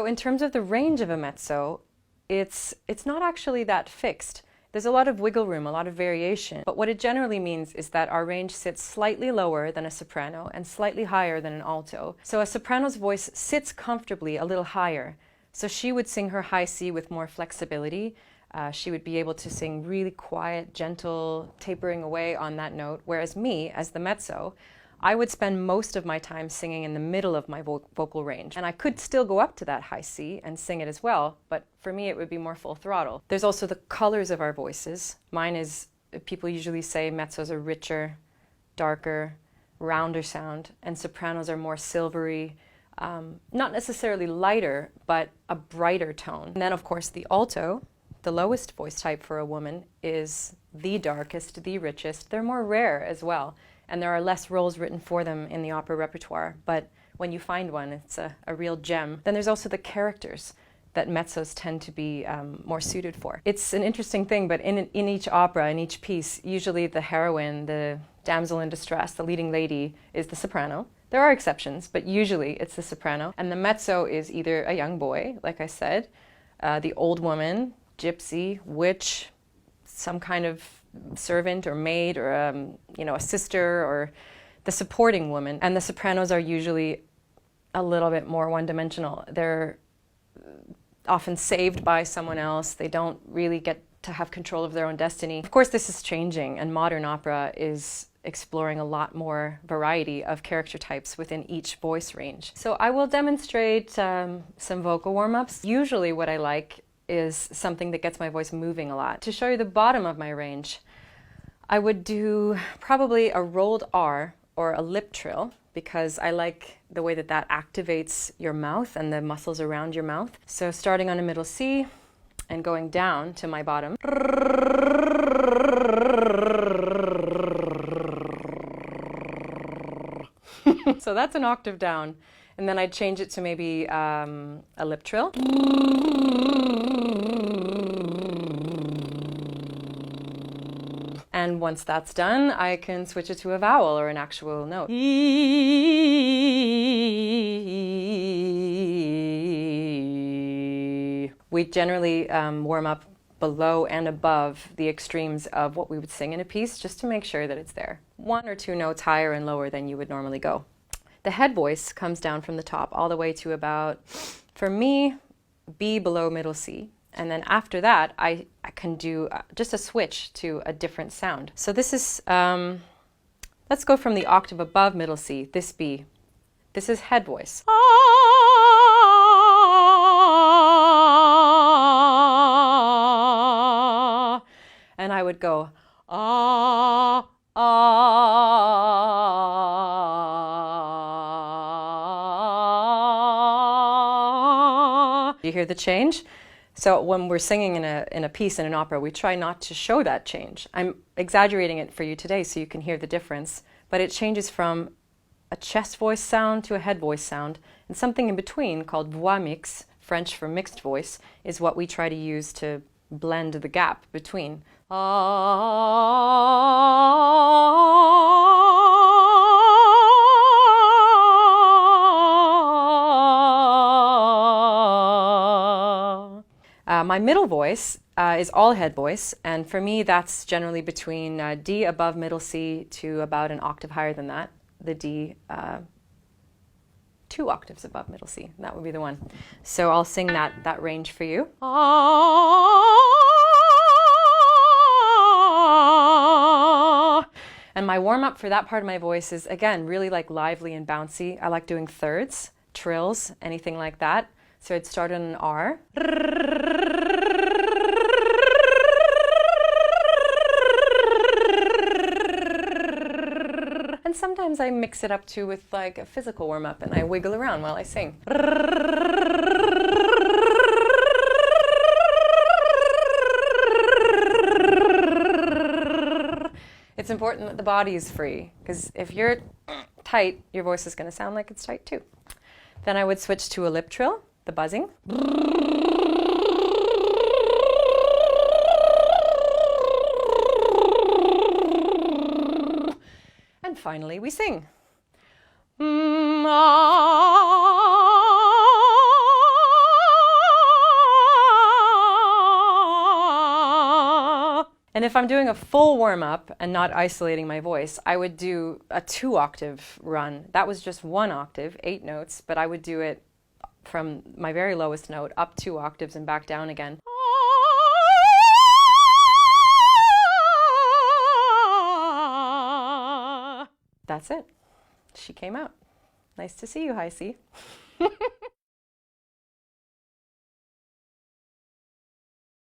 in terms of the range of a mezzo, it's not actually that fixed. There's a lot of wiggle room, a lot of variation, but what it generally means is that our range sits slightly lower than a soprano and slightly higher than an alto. So a soprano's voice sits comfortably a little higher. So she would sing her high C with more flexibility. She would be able to sing really quiet, gentle, tapering away on that note, whereas me, as the mezzo, I would spend most of my time singing in the middle of my vocal range. And I could still go up to that high C and sing it as well, but for me it would be more full throttle. There's also the colors of our voices. Mine is, people usually say mezzos are richer, darker, rounder sound, and sopranos are more silvery, not necessarily lighter, but a brighter tone. And then of course the alto, the lowest voice type for a woman, is the darkest, the richest. They're more rare as well. And there are less roles written for them in the opera repertoire, but when you find one, it's a real gem. Then there's also the characters that mezzos tend to be more suited for. It's an interesting thing, but in each opera, in each piece, usually the heroine, the damsel in distress, the leading lady, is the soprano. There are exceptions, but usually it's the soprano. And the mezzo is either a young boy, like I said, the old woman, gypsy, witch, some kind of servant or maid or a sister or the supporting woman. And the sopranos are usually a little bit more one-dimensional. They're often saved by someone else. They don't really get to have control of their own destiny. Of course, this is changing, and modern opera is exploring a lot more variety of character types within each voice range. So I will demonstrate some vocal warm-ups. Usually what I like is something that gets my voice moving a lot. To show you the bottom of my range, I would do probably a rolled R or a lip trill, because I like the way that activates your mouth and the muscles around your mouth. So starting on a middle C and going down to my bottom. So that's an octave down. And then I'd change it to maybe a lip trill. And once that's done, I can switch it to a vowel or an actual note. We generally warm up below and above the extremes of what we would sing in a piece, just to make sure that it's there. 1 or 2 notes higher and lower than you would normally go. The head voice comes down from the top all the way to about, for me, B below middle C. And then after that, I can do just a switch to a different sound. So this is, let's go from the octave above middle C, this B. This is head voice. And I would go, ah, ah. You hear the change? So when we're singing in a piece, in an opera, we try not to show that change. I'm exaggerating it for you today so you can hear the difference, but it changes from a chest voice sound to a head voice sound, and something in between called voix mixte, French for mixed voice, is what we try to use to blend the gap between. My middle voice is all head voice, and for me that's generally between D above middle C to about an octave higher than that. The D 2 octaves above middle C, that would be the one. So I'll sing that range for you. And my warm-up for that part of my voice is, again, really like lively and bouncy. I like doing thirds, trills, anything like that. So I'd start on an R. And sometimes I mix it up too with like a physical warm-up and I wiggle around while I sing. It's important that the body is free, because if you're tight, your voice is going to sound like it's tight too. Then I would switch to a lip trill, the buzzing. And finally we sing. And if I'm doing a full warm-up and not isolating my voice, I would do a 2-octave run. That was just 1 octave, 8 notes, but I would do it from my very lowest note up 2 octaves and back down again. That's it. She came out. Nice to see you, Hi C.